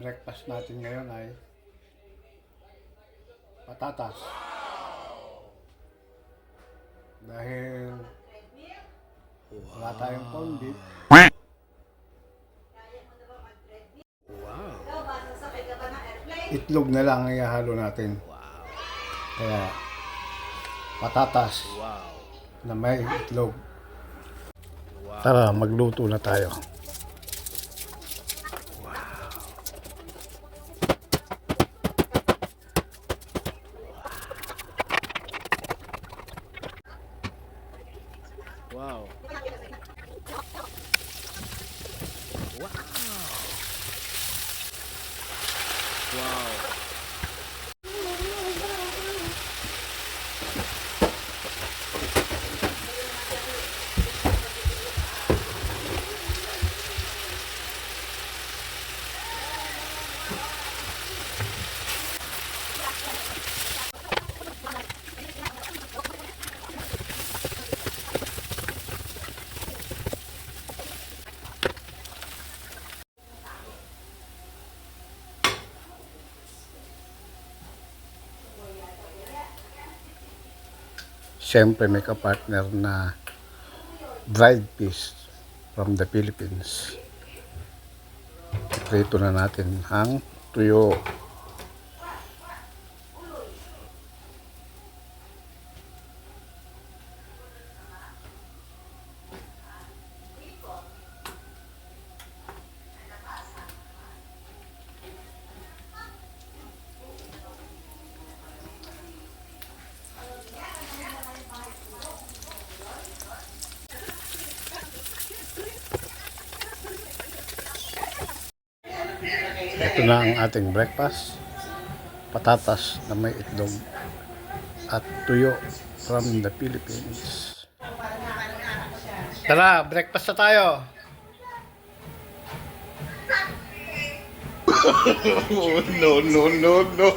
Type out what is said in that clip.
breakfast natin ngayon ay patatas. Dahil wala tayong corned beef, itlog na lang ang ihalo natin. Kaya patatas na may itlog. Tara, magluto na tayo. Wow. Wow. Wow. Siyempre may kapartner na dried fish from the Philippines. Prito na natin ang tuyo. Ito na ang ating breakfast. Patatas na may itlog at tuyo from the Philippines. Tara, breakfast na tayo. No, no, no, no.